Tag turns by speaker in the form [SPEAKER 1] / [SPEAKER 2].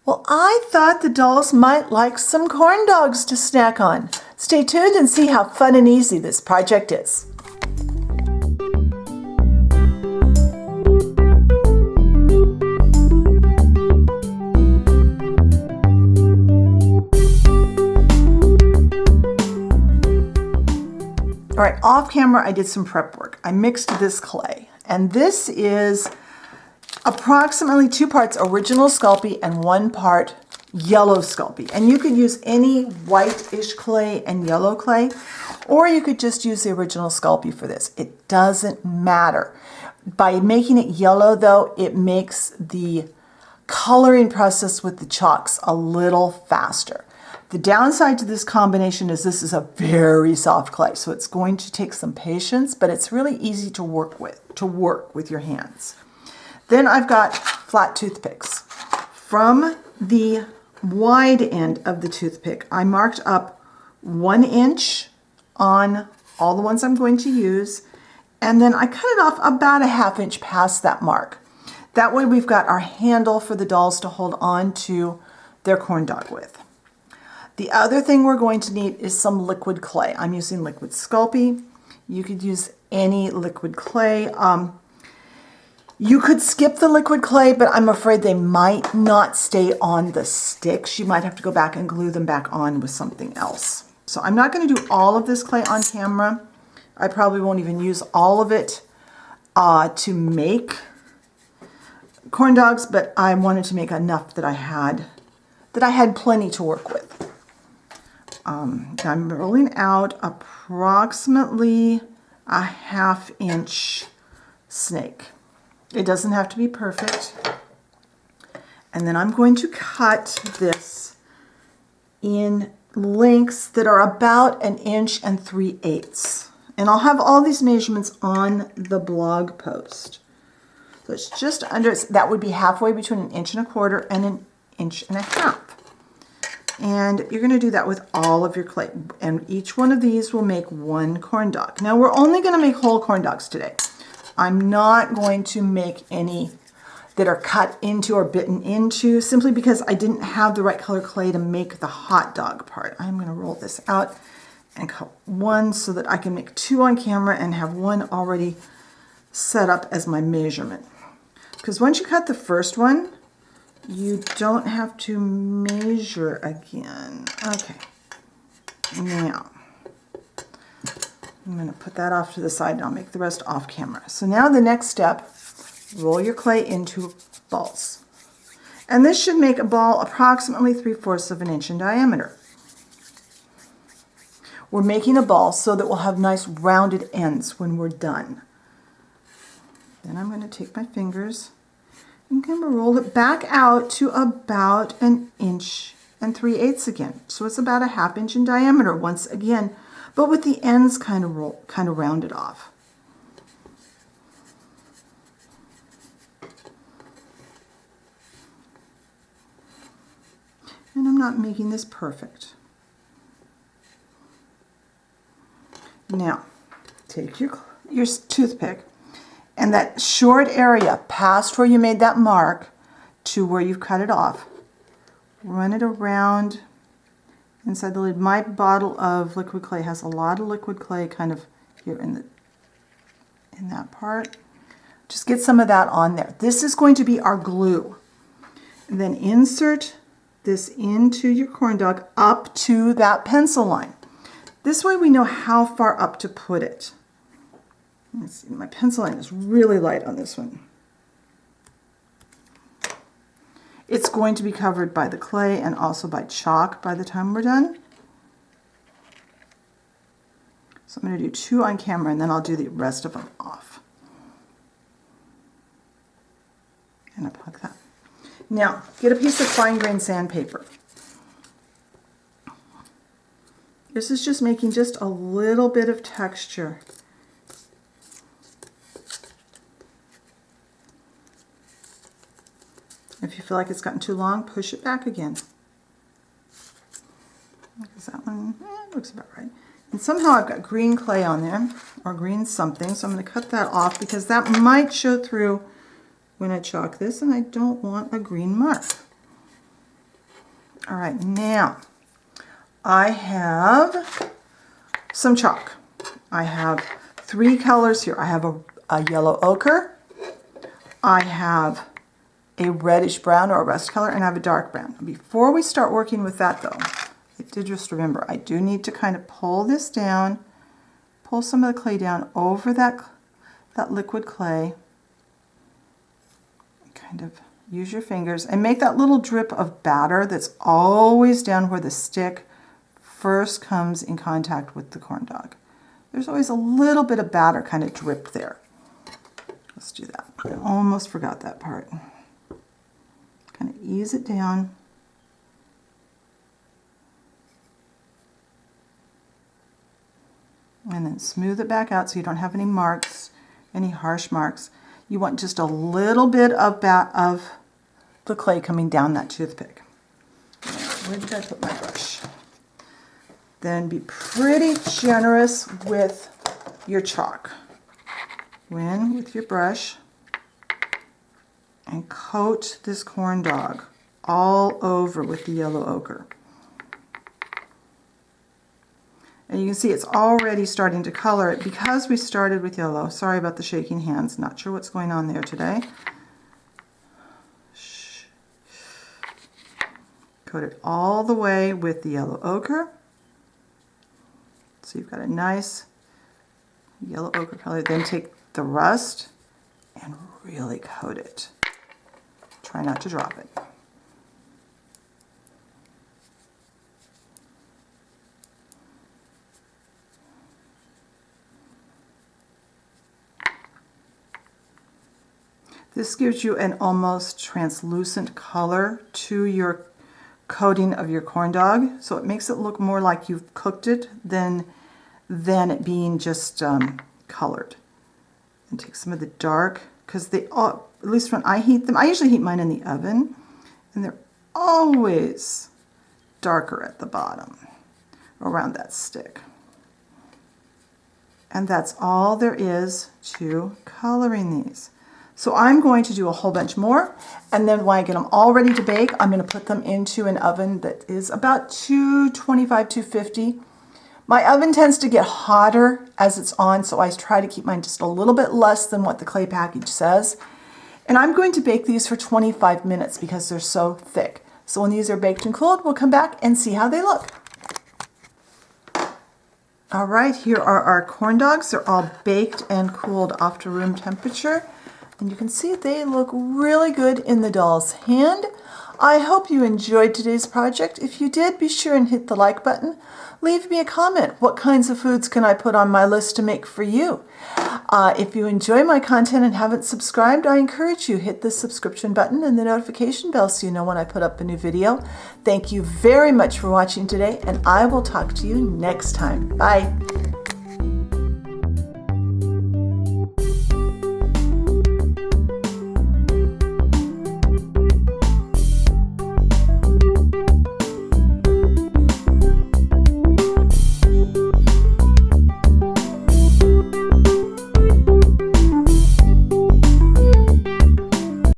[SPEAKER 1] Well, I thought the dolls might like some corn dogs to snack on. Stay tuned and see how fun and easy this project is. All right, off camera I did some prep work. I mixed this clay, and this is approximately 2 parts original Sculpey and 1 part yellow Sculpey. And you could use any whitish clay and yellow clay, or you could just use the original Sculpey for this. It doesn't matter. By making it yellow though, it makes the coloring process with the chalks a little faster. The downside to this combination is this is a very soft clay, so it's going to take some patience, but it's really easy to work with your hands. Then I've got flat toothpicks. From the wide end of the toothpick, I marked up 1 inch on all the ones I'm going to use, and then I cut it off about a 1/2 inch past that mark. That way we've got our handle for the dolls to hold on to their corn dog with. The other thing we're going to need is some liquid clay. I'm using liquid Sculpey. You could use any liquid clay. You could skip the liquid clay, but I'm afraid they might not stay on the sticks. You might have to go back and glue them back on with something else. So I'm not going to do all of this clay on camera. I probably won't even use all of it to make corn dogs, but I wanted to make enough that I had plenty to work with. I'm rolling out approximately a 1/2 inch snake. It doesn't have to be perfect. And then I'm going to cut this in lengths that are about 1 3/8 inches. And I'll have all these measurements on the blog post. So it's just under, that would be halfway between 1 1/4 inches and 1 1/2 inches. And you're going to do that with all of your clay. And each one of these will make 1 corn dog. Now we're only going to make whole corn dogs today. I'm not going to make any that are cut into or bitten into, simply because I didn't have the right color clay to make the hot dog part. I'm going to roll this out and cut 1 so that I can make 2 on camera and have 1 already set up as my measurement. Because once you cut the first one, you don't have to measure again. Okay, now I'm going to put that off to the side and I'll make the rest off camera. So now the next step, roll your clay into balls. And this should make a ball approximately 3/4 of an inch in diameter. We're making a ball so that we'll have nice rounded ends when we're done. Then I'm going to take my fingers and I'm going to roll it back out to about 1 3/8 inches again. So it's about a 1/2 inch in diameter once again, but with the ends kind of rounded off. And I'm not making this perfect. Now, take your toothpick and that short area past where you made that mark to where you've cut it off, run it around inside the lid. My bottle of liquid clay has a lot of liquid clay kind of here in that part. Just get some of that on there. This is going to be our glue. And then insert this into your corn dog up to that pencil line. This way we know how far up to put it. Let's see, my pencil line is really light on this one. It's going to be covered by the clay and also by chalk by the time we're done. So I'm going to do 2 on camera and then I'll do the rest of them off. And unplug that. Now, get a piece of fine grain sandpaper. This is just making just a little bit of texture. If you feel like it's gotten too long, push it back again. Because that one looks about right. And somehow I've got green clay on there, or green something, so I'm going to cut that off because that might show through when I chalk this, and I don't want a green mark. All right, now I have some chalk. I have 3 colors here. I have a yellow ochre, I have a reddish brown or a rust color, and I have a dark brown. Before we start working with that though, I did just remember I do need to kind of pull this down, pull some of the clay down over that liquid clay. Kind of use your fingers and make that little drip of batter that's always down where the stick first comes in contact with the corn dog. There's always a little bit of batter kind of drip there. Let's do that. I almost forgot that part. Kind of ease it down. And then smooth it back out so you don't have any marks, any harsh marks. You want just a little bit of the clay coming down that toothpick. Where did I put my brush? Then be pretty generous with your chalk. Go in with your brush and coat this corn dog all over with the yellow ochre. And you can see it's already starting to color it because we started with yellow. Sorry about the shaking hands. Not sure what's going on there today. Coat it all the way with the yellow ochre. So you've got a nice yellow ochre color. Then take the rust and really coat it. Try not to drop it. This gives you an almost translucent color to your coating of your corn dog, so it makes it look more like you've cooked it than it being just colored. And take some of the dark, because they all, at least when I heat them, I usually heat mine in the oven, and they're always darker at the bottom around that stick. And that's all there is to coloring these. So I'm going to do a whole bunch more, and then when I get them all ready to bake, I'm going to put them into an oven that is about 225, 250. My oven tends to get hotter as it's on, so I try to keep mine just a little bit less than what the clay package says. And I'm going to bake these for 25 minutes because they're so thick. So when these are baked and cooled, we'll come back and see how they look. All right, here are our corn dogs. They're all baked and cooled off to room temperature. And you can see they look really good in the doll's hand. I hope you enjoyed today's project. If you did, be sure and hit the like button. Leave me a comment. What kinds of foods can I put on my list to make for you? If you enjoy my content and haven't subscribed, I encourage you hit the subscription button and the notification bell so you know when I put up a new video. Thank you very much for watching today, and I will talk to you next time. Bye.